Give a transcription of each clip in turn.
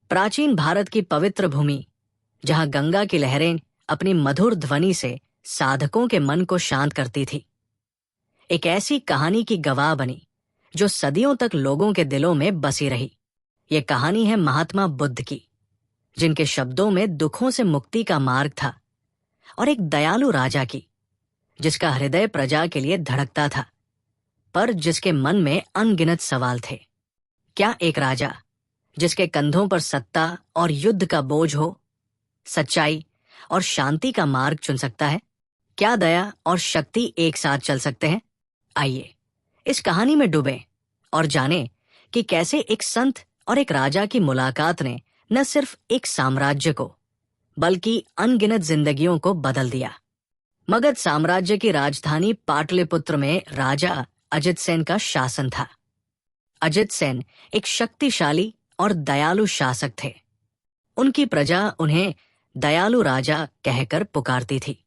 प्राचीन भारत की पवित्र भूमि, जहां गंगा की लहरें अपनी मधुर ध्वनि से साधकों के मन को शांत करती थी, एक ऐसी कहानी की गवाह बनी जो सदियों तक लोगों के दिलों में बसी रही। ये कहानी है महात्मा बुद्ध की, जिनके शब्दों में दुखों से मुक्ति का मार्ग था, और एक दयालु राजा की, जिसका हृदय प्रजा के लिए धड़कता था, पर जिसके मन में अनगिनत सवाल थे। क्या एक राजा जिसके कंधों पर सत्ता और युद्ध का बोझ हो, सच्चाई और शांति का मार्ग चुन सकता है? क्या दया और शक्ति एक साथ चल सकते हैं? आइए इस कहानी में डूबें और जानें कि कैसे एक संत और एक राजा की मुलाकात ने न सिर्फ एक साम्राज्य को, बल्कि अनगिनत जिंदगियों को बदल दिया। मगध साम्राज्य की राजधानी पाटलिपुत्र में राजा अजित सेन का शासन था। अजित सेन एक शक्तिशाली और दयालु शासक थे। उनकी प्रजा उन्हें दयालु राजा कहकर पुकारती थी,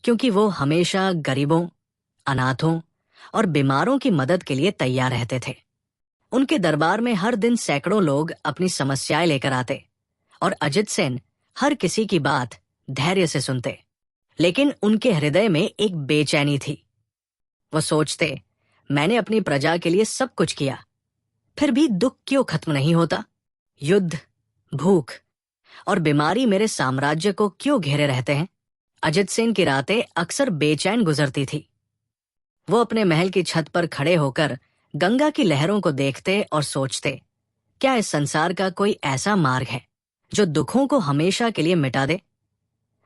क्योंकि वो हमेशा गरीबों, अनाथों और बीमारों की मदद के लिए तैयार रहते थे। उनके दरबार में हर दिन सैकड़ों लोग अपनी समस्याएं लेकर आते, और अजित सेन हर किसी की बात धैर्य से सुनते। लेकिन उनके हृदय में एक बेचैनी थी। वो सोचते, मैंने अपनी प्रजा के लिए सब कुछ किया, फिर भी दुख क्यों खत्म नहीं होता? युद्ध, भूख और बीमारी मेरे साम्राज्य को क्यों घेरे रहते हैं? अजित सेन की रातें अक्सर बेचैन गुजरती थी। वो अपने महल की छत पर खड़े होकर गंगा की लहरों को देखते और सोचते, क्या इस संसार का कोई ऐसा मार्ग है जो दुखों को हमेशा के लिए मिटा दे?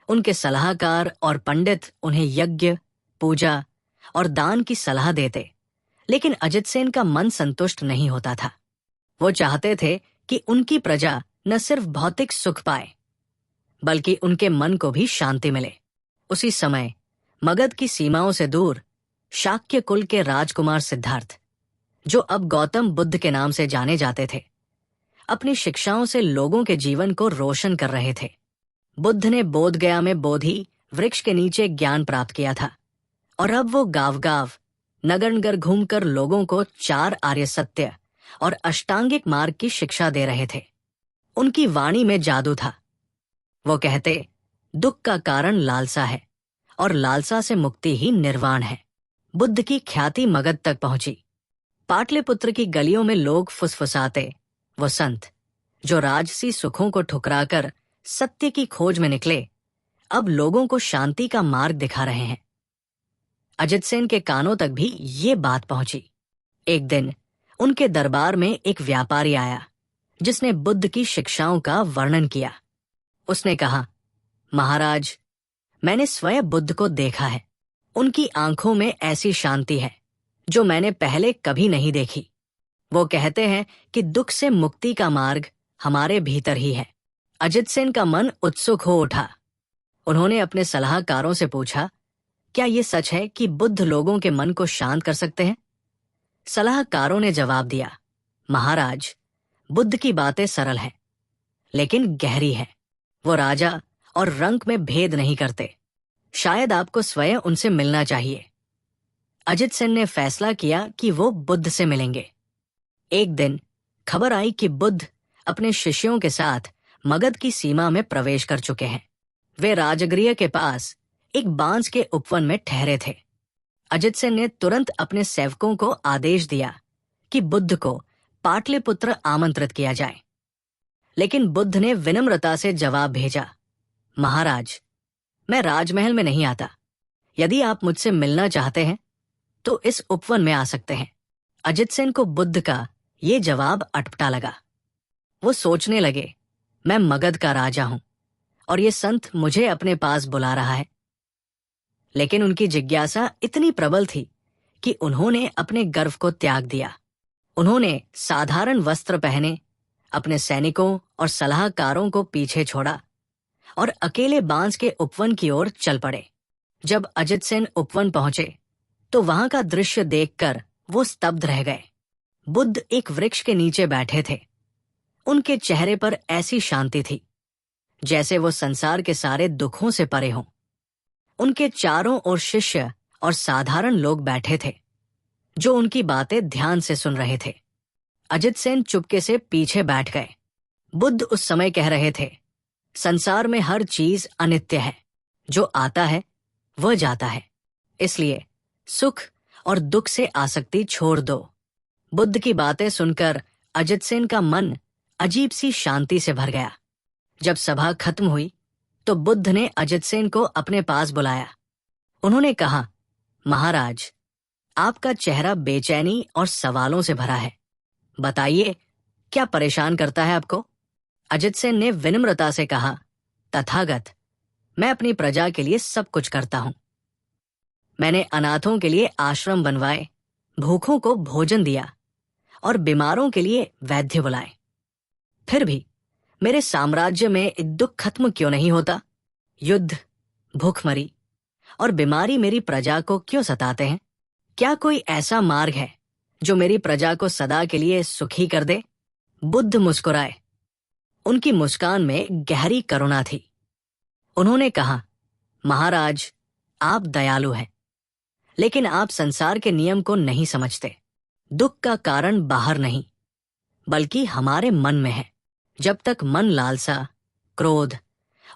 उनके सलाहकार और पंडित उन्हें यज्ञ, पूजा और दान की सलाह देते, लेकिन अजित सेन का मन संतुष्ट नहीं होता था। वो चाहते थे कि उनकी प्रजा न सिर्फ भौतिक सुख पाए, बल्कि उनके मन को भी शांति मिले। उसी समय मगध की सीमाओं से दूर शाक्य कुल के राजकुमार सिद्धार्थ, जो अब गौतम बुद्ध के नाम से जाने जाते थे, अपनी शिक्षाओं से लोगों के जीवन को रोशन कर रहे थे। बुद्ध ने बोधगया में बोधि वृक्ष के नीचे ज्ञान प्राप्त किया था, और अब वो गांव-गांव, नगर-नगर घूमकर लोगों को 4 आर्य सत्य और अष्टांगिक मार्ग की शिक्षा दे रहे थे। उनकी वाणी में जादू था। वो कहते, दुख का कारण लालसा है, और लालसा से मुक्ति ही निर्वाण है। बुद्ध की ख्याति मगध तक पहुंची। पाटलिपुत्र की गलियों में लोग फुसफुसाते, वो संत जो राजसी सुखों को ठुकराकर सत्य की खोज में निकले, अब लोगों को शांति का मार्ग दिखा रहे हैं। अजित सेन के कानों तक भी ये बात पहुंची। एक दिन उनके दरबार में एक व्यापारी आया, जिसने बुद्ध की शिक्षाओं का वर्णन किया। उसने कहा, महाराज, मैंने स्वयं बुद्ध को देखा है। उनकी आंखों में ऐसी शांति है जो मैंने पहले कभी नहीं देखी। वो कहते हैं कि दुख से मुक्ति का मार्ग हमारे भीतर ही है। अजित सेन का मन उत्सुक हो उठा। उन्होंने अपने सलाहकारों से पूछा, क्या ये सच है कि बुद्ध लोगों के मन को शांत कर सकते हैं? सलाहकारों ने जवाब दिया, महाराज, बुद्ध की बातें सरल हैं, लेकिन गहरी है। वो राजा और रंक में भेद नहीं करते। शायद आपको स्वयं उनसे मिलना चाहिए। अजित सेन ने फैसला किया कि वो बुद्ध से मिलेंगे। एक दिन खबर आई कि बुद्ध अपने शिष्यों के साथ मगध की सीमा में प्रवेश कर चुके हैं। वे राजगृह के पास एक बांस के उपवन में ठहरे थे। अजित सेन ने तुरंत अपने सेवकों को आदेश दिया कि बुद्ध को पाटलिपुत्र आमंत्रित किया जाए। लेकिन बुद्ध ने विनम्रता से जवाब भेजा, महाराज, मैं राजमहल में नहीं आता। यदि आप मुझसे मिलना चाहते हैं तो इस उपवन में आ सकते हैं। अजित सेन को बुद्ध का ये जवाब अटपटा लगा। वो सोचने लगे, मैं मगध का राजा हूं और ये संत मुझे अपने पास बुला रहा है। लेकिन उनकी जिज्ञासा इतनी प्रबल थी कि उन्होंने अपने गर्व को त्याग दिया। उन्होंने साधारण वस्त्र पहने, अपने सैनिकों और सलाहकारों को पीछे छोड़ा और अकेले बांस के उपवन की ओर चल पड़े। जब अजित सेन उपवन पहुंचे तो वहां का दृश्य देखकर वो स्तब्ध रह गए। बुद्ध एक वृक्ष के नीचे बैठे थे। उनके चेहरे पर ऐसी शांति थी जैसे वो संसार के सारे दुखों से परे हों। उनके चारों ओर शिष्य और साधारण लोग बैठे थे, जो उनकी बातें ध्यान से सुन रहे थे। अजित सेन चुपके से पीछे बैठ गए। बुद्ध उस समय कह रहे थे, संसार में हर चीज अनित्य है, जो आता है वह जाता है, इसलिए सुख और दुख से आसक्ति छोड़ दो। बुद्ध की बातें सुनकर अजित सेन का मन अजीब सी शांति से भर गया। जब सभा खत्म हुई तो बुद्ध ने अजित सेन को अपने पास बुलाया। उन्होंने कहा, महाराज, आपका चेहरा बेचैनी और सवालों से भरा है। बताइए, क्या परेशान करता है आपको? अजित सेन ने विनम्रता से कहा, तथागत, मैं अपनी प्रजा के लिए सब कुछ करता हूं। मैंने अनाथों के लिए आश्रम बनवाए, भूखों को भोजन दिया और बीमारों के लिए वैद्य बुलाए। फिर भी मेरे साम्राज्य में दुख खत्म क्यों नहीं होता? युद्ध, भूखमरी और बीमारी मेरी प्रजा को क्यों सताते हैं? क्या कोई ऐसा मार्ग है जो मेरी प्रजा को सदा के लिए सुखी कर दे? बुद्ध मुस्कुराए। उनकी मुस्कान में गहरी करुणा थी। उन्होंने कहा, महाराज, आप दयालु हैं, लेकिन आप संसार के नियम को नहीं समझते। दुख का कारण बाहर नहीं, बल्कि हमारे मन में है। जब तक मन लालसा, क्रोध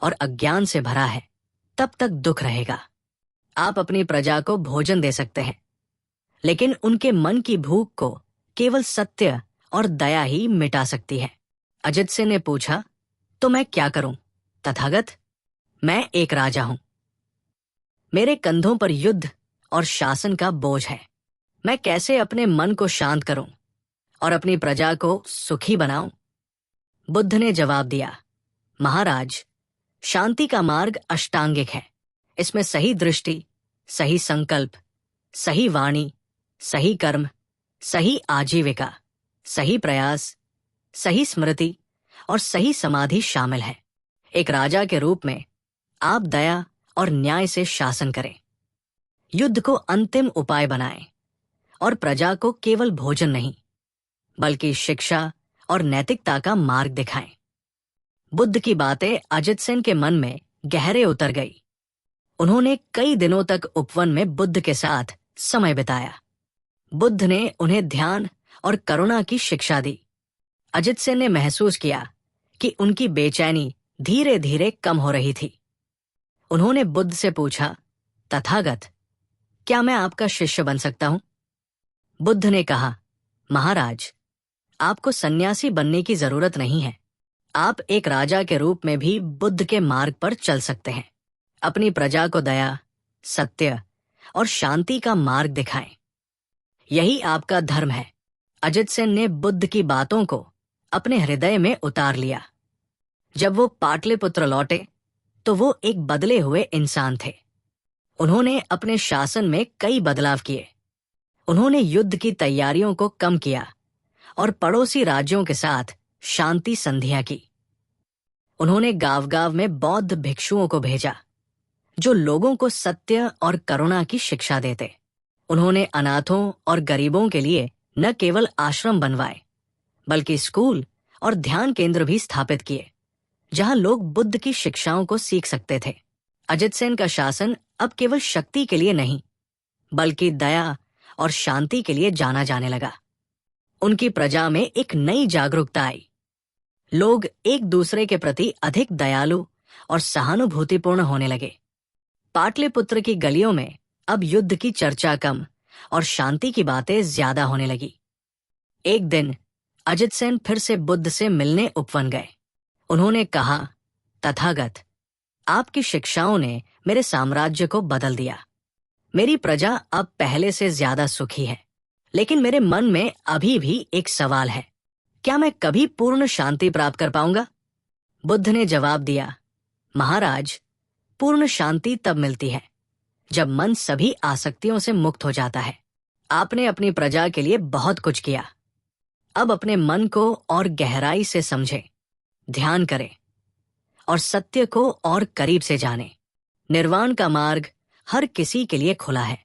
और अज्ञान से भरा है, तब तक दुख रहेगा। आप अपनी प्रजा को भोजन दे सकते हैं, लेकिन उनके मन की भूख को केवल सत्य और दया ही मिटा सकती है। अजित सेन ने पूछा, तो मैं क्या करूं? तथागत, मैं एक राजा हूं। मेरे कंधों पर युद्ध और शासन का बोझ है। मैं कैसे अपने मन को शांत करूं और अपनी प्रजा को सुखी बनाऊं? बुद्ध ने जवाब दिया, महाराज, शांति का मार्ग अष्टांगिक है। इसमें सही दृष्टि, सही संकल्प, सही वाणी, सही कर्म, सही आजीविका, सही प्रयास, सही स्मृति और सही समाधि शामिल है। एक राजा के रूप में आप दया और न्याय से शासन करें, युद्ध को अंतिम उपाय बनाएं और प्रजा को केवल भोजन नहीं, बल्कि शिक्षा और नैतिकता का मार्ग दिखाएं। बुद्ध की बातें अजित सेन के मन में गहरे उतर गई। उन्होंने कई दिनों तक उपवन में बुद्ध के साथ समय बिताया। बुद्ध ने उन्हें ध्यान और करुणा की शिक्षा दी। अजित सेन ने महसूस किया कि उनकी बेचैनी धीरे धीरे कम हो रही थी। उन्होंने बुद्ध से पूछा, तथागत, क्या मैं आपका शिष्य बन सकता हूं? बुद्ध ने कहा, महाराज, आपको सन्यासी बनने की जरूरत नहीं है। आप एक राजा के रूप में भी बुद्ध के मार्ग पर चल सकते हैं। अपनी प्रजा को दया, सत्य और शांति का मार्ग दिखाएं। यही आपका धर्म है। अजित सेन ने बुद्ध की बातों को अपने हृदय में उतार लिया। जब वो पाटलिपुत्र लौटे तो वो एक बदले हुए इंसान थे। उन्होंने अपने शासन में कई बदलाव किए। उन्होंने युद्ध की तैयारियों को कम किया और पड़ोसी राज्यों के साथ शांति संधियां की। उन्होंने गांव-गांव में बौद्ध भिक्षुओं को भेजा, जो लोगों को सत्य और करुणा की शिक्षा देते। उन्होंने अनाथों और गरीबों के लिए न केवल आश्रम बनवाए, बल्कि स्कूल और ध्यान केंद्र भी स्थापित किए, जहां लोग बुद्ध की शिक्षाओं को सीख सकते थे। अजित सेन का शासन अब केवल शक्ति के लिए नहीं, बल्कि दया और शांति के लिए जाना जाने लगा। उनकी प्रजा में एक नई जागरूकता आई। लोग एक दूसरे के प्रति अधिक दयालु और सहानुभूतिपूर्ण होने लगे। पाटलिपुत्र की गलियों में अब युद्ध की चर्चा कम और शांति की बातें ज्यादा होने लगी। एक दिन अजित सेन फिर से बुद्ध से मिलने उपवन गए। उन्होंने कहा, तथागत, आपकी शिक्षाओं ने मेरे साम्राज्य को बदल दिया। मेरी प्रजा अब पहले से ज्यादा सुखी है, लेकिन मेरे मन में अभी भी एक सवाल है, क्या मैं कभी पूर्ण शांति प्राप्त कर पाऊंगा? बुद्ध ने जवाब दिया, महाराज, पूर्ण शांति तब मिलती है जब मन सभी आसक्तियों से मुक्त हो जाता है। आपने अपनी प्रजा के लिए बहुत कुछ किया। अब अपने मन को और गहराई से समझें, ध्यान करें और सत्य को और करीब से जानें। निर्वाण का मार्ग हर किसी के लिए खुला है।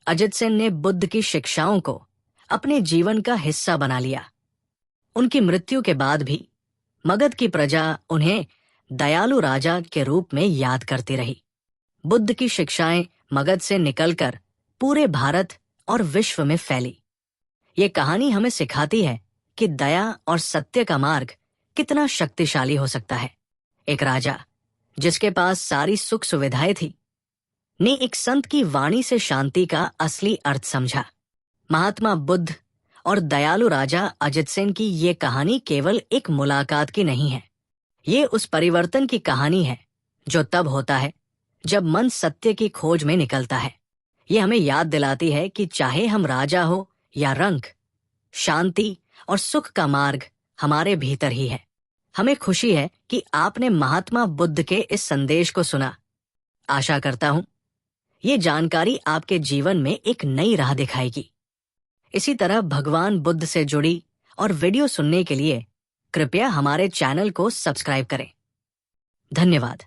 अजित सेन ने बुद्ध की शिक्षाओं को अपने जीवन का हिस्सा बना लिया। उनकी मृत्यु के बाद भी मगध की प्रजा उन्हें दयालु राजा के रूप में याद करती रही। बुद्ध की शिक्षाएं मगध से निकलकर पूरे भारत और विश्व में फैली। ये कहानी हमें सिखाती है कि दया और सत्य का मार्ग कितना शक्तिशाली हो सकता है। एक राजा जिसके पास सारी सुख सुविधाएं थी ने एक संत की वाणी से शांति का असली अर्थ समझा। महात्मा बुद्ध और दयालु राजा अजित सेन की ये कहानी केवल एक मुलाकात की नहीं है, ये उस परिवर्तन की कहानी है जो तब होता है जब मन सत्य की खोज में निकलता है। ये हमें याद दिलाती है कि चाहे हम राजा हो या रंक, शांति और सुख का मार्ग हमारे भीतर ही है। हमें खुशी है कि आपने महात्मा बुद्ध के इस संदेश को सुना। आशा करता हूं ये जानकारी आपके जीवन में एक नई राह दिखाएगी। इसी तरह भगवान बुद्ध से जुड़ी और वीडियो सुनने के लिए कृपया हमारे चैनल को सब्सक्राइब करें। धन्यवाद।